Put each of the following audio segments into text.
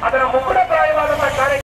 ಅದರ ಮುಖಡ ಪ್ರಾಯವಾದಂತಹ ಕಾರ್ಯ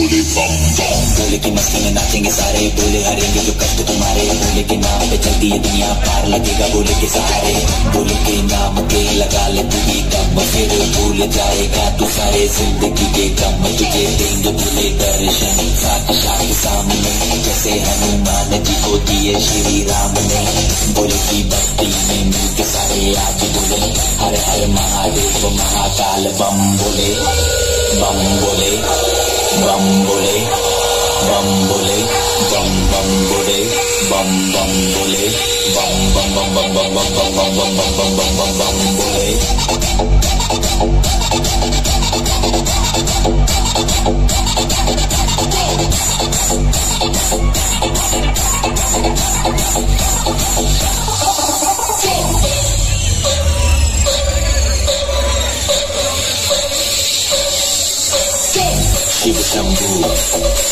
बोले की मस्ती में नाचेंगे सारे, बोले हरेंगे जो कष्ट तुम्हारे, बोले के नाम पे चलती है दुनिया, पार लगेगा बोले के सहारे, बोले के नाम पे लगा ले तू भी दम, फिर भूल जाएगा तू सारे जिंदगी के गम, तुझे देंगे बोले दर्शन साक्षात सामने, जैसे हनुमान जी को दिए श्री राम ने, बोले की भक्ति में मिलके सारे आज बोले हर हर महादेव महाकाल बम बोले, बम बोले, बम बोले, बम बोले, बम बम बोले, बम बम बोले, बम बम बम बम बम बम बम बम बम बम बम बम बम बोले।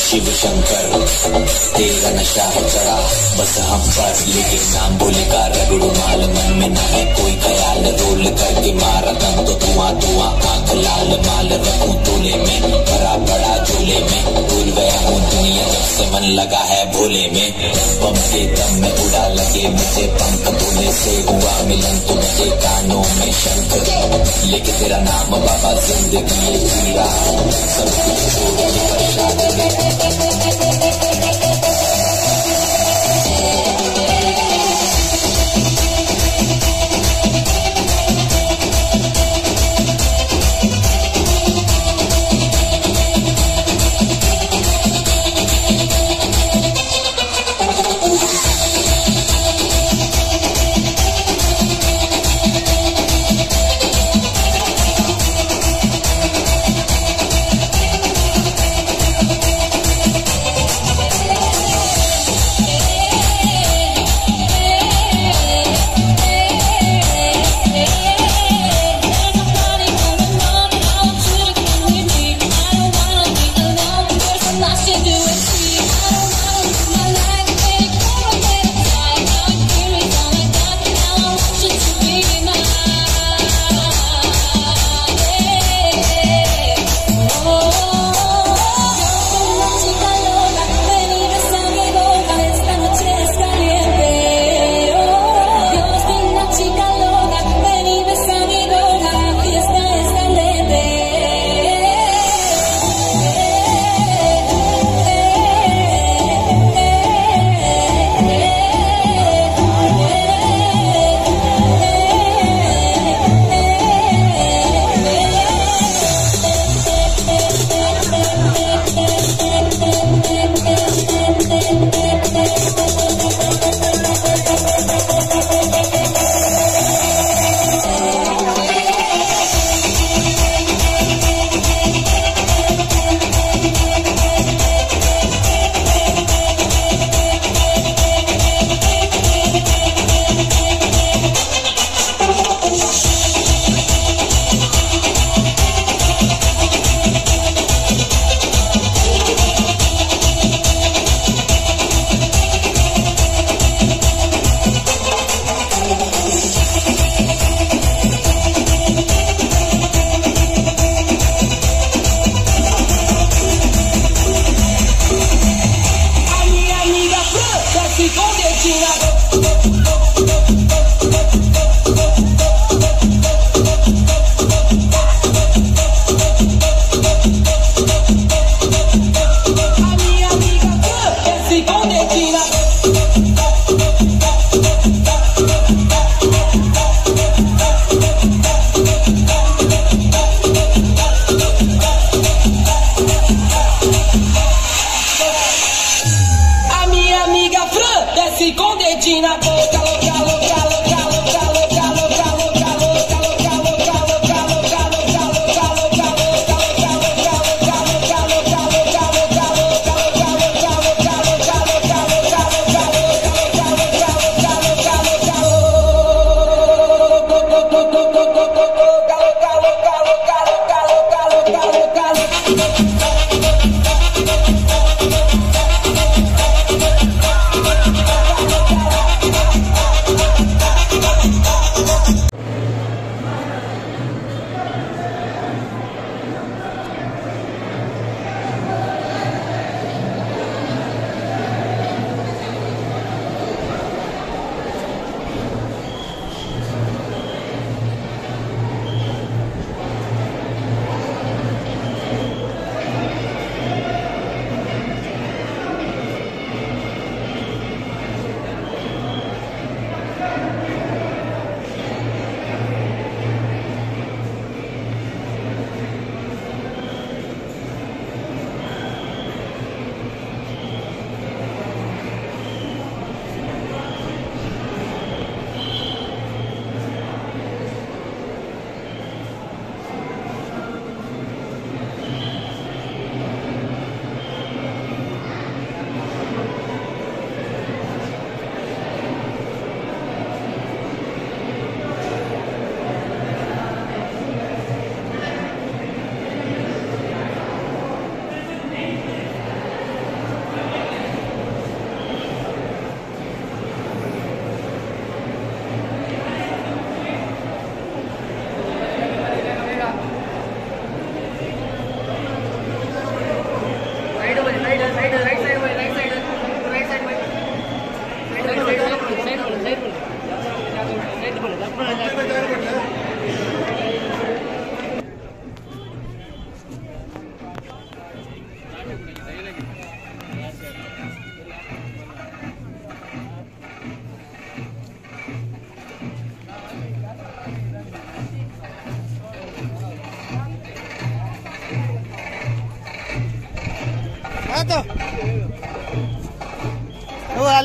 शिव शंकर तेरा नशा है चढ़ा बस हम पर, लेकिन नाम भोले का रगड़ू माल, मन में ना है कोई ख्याल, रोल करके मारा दम तो धुआं धुआं, आंख लाल माल रखूं तोले में, भरा बड़ा झोले में, भूल गया हूँ दुनिया जब से मन लगा है भोले में, बम के दम में उड़ा लगे मुझे पंख, भोले से हुआ मिलन तो मुझे कानों में शंख, लेके तेरा नाम बाबा जिंदगी ये जी रहा हूँ, सब कुछ छोड़ के प्रसाद में।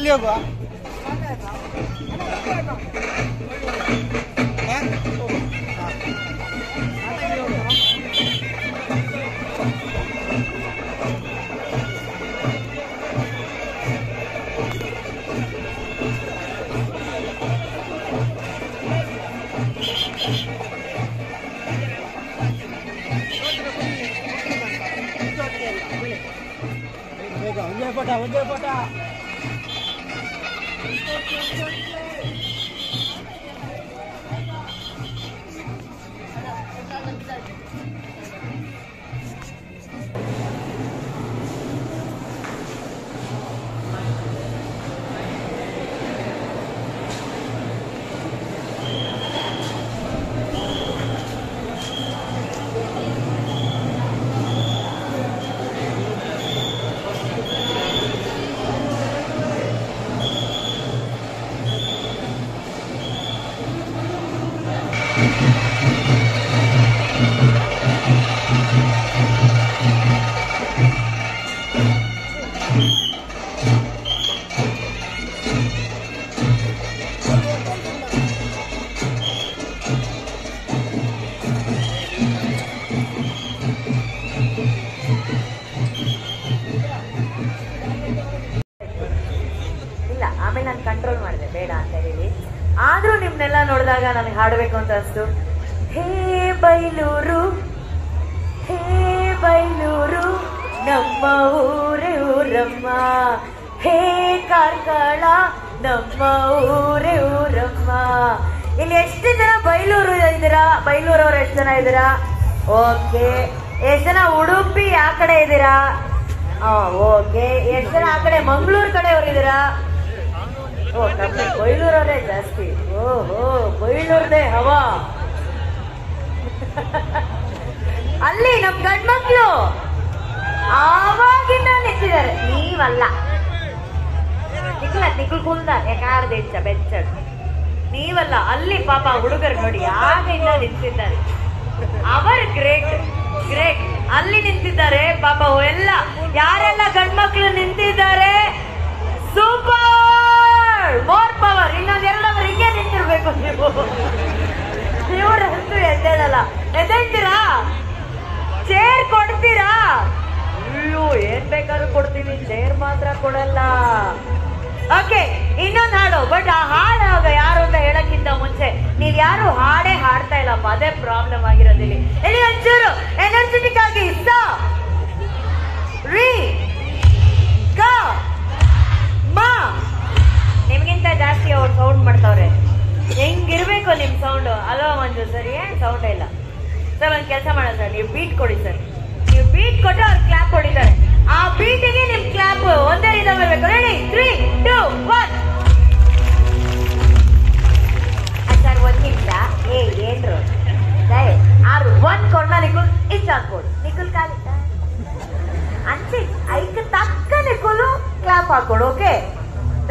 ಅಲ್ಲಿ ಹೋಗುವ. ಒಂದೇ ಪಟ ಕಂಟ್ರೋಲ್ ಮಾಡಿದೆ ಬೇಡ ಅಂತ ಹೇಳಿ. ಆದ್ರೂ ನಿಮ್ನೆಲ್ಲ ನೋಡಿದಾಗ ನನಗೆ ಹಾಡಬೇಕು ಅಂತ ಅನಿಸ್ತು. ಹೇ ಬೈಲೂರು ಹೇ ಬೈಲೂರು ನಮ್ಮ ಊರೇ ಊರಮ್ಮ, ಹೇ ಕಾರ್ಕಳ ನಮ್ಮ ಊರೇ ಊರಮ್ಮ. ಇಲ್ಲಿ ಎಷ್ಟು ಜನ ಬೈಲೂರು ಇದ್ದೀರಾ? ಬೈಲೂರವ್ರು ಎಷ್ಟು ಜನ ಇದ್ದೀರಾ? ಓಕೆ. ಎಷ್ಟು ಜನ ಉಡುಪಿ ಆ ಕಡೆ ಇದ್ದೀರಾ? ಓಕೆ. ಎಷ್ಟು ಜನ ಆ ಕಡೆ ಮಂಗಳೂರು ಕಡೆಯವ್ರು ಇದ್ದೀರಾ? ಓ ಕಮ್ಮಿ, ಬೈಲೂರವರೇ ಜಾಸ್ತಿ. ಓಹೋ, ಬೈಲೂರ್ದೇ ಹವಾ. ಅಲ್ಲಿ ನಮ್ ಗಂಡ್ಮಕ್ಳು ಆವಾಗಿಂದ ನಿಂತಿದ್ದಾರೆ. ನೀವಲ್ಲ, ನಿಖಲ್ ಕುಂದ ಯಾಕಾರ್ದಿಚ್ಚ ಬೆಚ್ಚಡ್ ನೀವಲ್ಲ. ಅಲ್ಲಿ ಪಾಪ ಹುಡುಗರು ನೋಡಿ ಆಗಿಂದ ನಿಂತಿದ್ದಾರೆ. ಅವರು ಗ್ರೇಟ್ ಗ್ರೇಟ್. ಅಲ್ಲಿ ನಿಂತಿದ್ದಾರೆ ಪಾಪ. ಎಲ್ಲ ಯಾರೆಲ್ಲ ಗಂಡ್ಮಕ್ಳು ನಿಂತಿದ್ದಾರೆ, ಸೂಪರ್, ಮೋರ್ ಪವರ್. ಇನ್ನೊಂದೆರಡವರು ಹಿಂಗೆ ನಿಂತಿರ್ಬೇಕು ನೀವು. ಇವರಂತೂ ಎದ್ದೇಳಲ್ಲ. ಎದ್ದೇಳ್ತೀರಾ? ಚೇರ್ ಕೊಡ್ತೀರಾ? ಅಯ್ಯೋ, ಏನ್ ಬೇಕಾದ್ರೂ ಕೊಡ್ತೀವಿ, ಚೇರ್ ಮಾತ್ರ ಕೊಡಲ್ಲ. ಓಕೆ, ಇನ್ನೊಂದು ಹಾಡು. ಬಟ್ ಆ ಹಾಡಾಗ ಯಾರು ಅಂತ ಹೇಳಕ್ಕಿಂತ ಮುಂಚೆ ನೀವ್ ಯಾರು ಹಾಡೇ ಹಾಡ್ತಾ ಇಲ್ಲಪ್ಪ, ಅದೇ ಪ್ರಾಬ್ಲಮ್ ಆಗಿರೋದಿಲ್ಲಿ. ಇಲ್ಲಿ ಒಂಚೂರು ಎನರ್ಜೆಟಿಕ್ ಆಗಿ ಸ ರೀ ಗ ಮ. ನಿಮ್ಗಿಂತ ಜಾಸ್ತಿ ಅವ್ರು ಸೌಂಡ್ ಮಾಡ್ತಾವ್ರೆ. ಹೆಂಗಿರ್ಬೇಕು ನಿಮ್ ಸೌಂಡ್? ಅಲ್ವಾ ಮಂಜು ಸರ್? ಏನ್ ಸೌಂಡ್ ಇಲ್ಲ ಸರ್. ಒಂದ್ ಕೆಲಸ ಮಾಡೋಣ ಸರ್, ನೀವು ಬೀಟ್ ಕೊಡಿ ಸರ್. ನೀವು ಬೀಟ್ ಕೊಟ್ಟು ಅವ್ರು ಕ್ಲಾಪ್ ಹೊಡಿತಾರೆ. ಆ ಬೀಟಿಗೆ ನಿಮ್ ಕ್ಲಾಪ್ ಒಂದೇ ರೀತಿ ಬರ್ಬೇಕು. ರೆಡಿ? 3, 2, 1. ಸರ್ ಒಂದ್ ನಿಮಿಷ. ಏನ್ರು ಆರು 1 ಕೊಡ್ನ ನಿಕುಲ್ ಇಷ್ಟ ಹಾಕೊಡು. ನಿಕುಲ್ ಕಾಲಿಟ್ಟ ಅಂಚೆ ಐಕ್ ತಕ್ಕ ನಿಕುಲು ಕ್ಲಾಪ್ ಹಾಕೊಡು. Okay,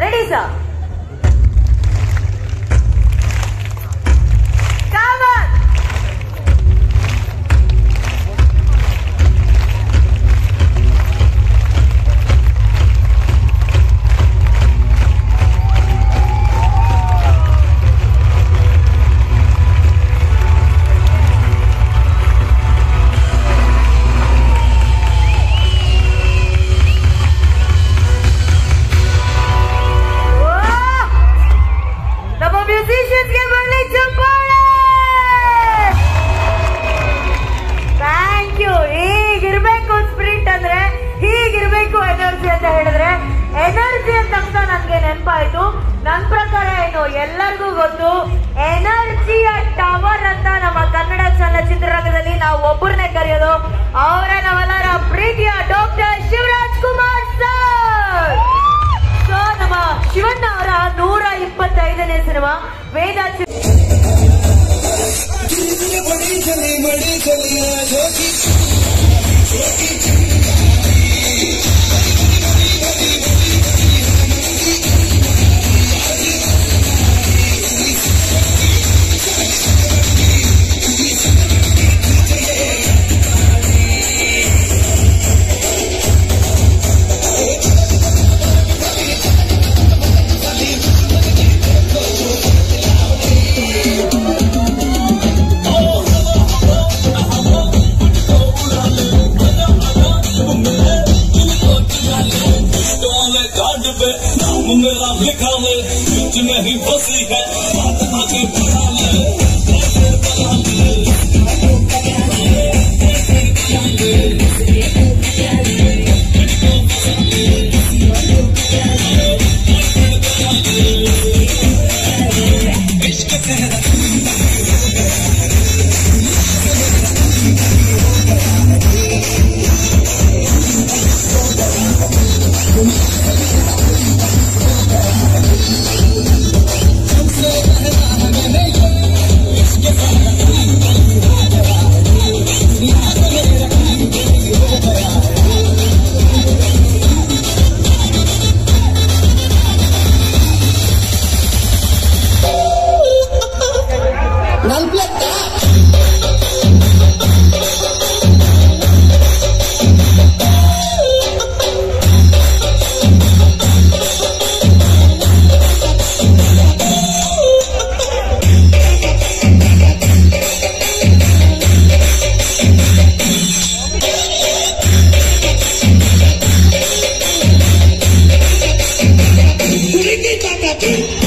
ready sir? ಕಾಮನ್. ನೆನಪಾಯ್ತು. ನನ್ ಪ್ರಕಾರ ಏನು ಎಲ್ಲರಿಗೂ ಗೊತ್ತು, ಎನರ್ಜಿಯ ಟವರ್ ಅಂತ ನಮ್ಮ ಕನ್ನಡ ಚಲನಚಿತ್ರರಂಗದಲ್ಲಿ ನಾವು ಒಬ್ಬರನ್ನೇ ಕರೆಯೋದು. ಅವರೇ ನಾವೆಲ್ಲರ ಪ್ರೀತಿಯ doctor Shivraj Kumar sir. So ನಮ್ಮ ಶಿವಣ್ಣ ಅವರ 125ನೇ ಸಿನಿಮಾ ವೇದ. काम बीच में ही फंसी है बात आगे बढ़ा ले Take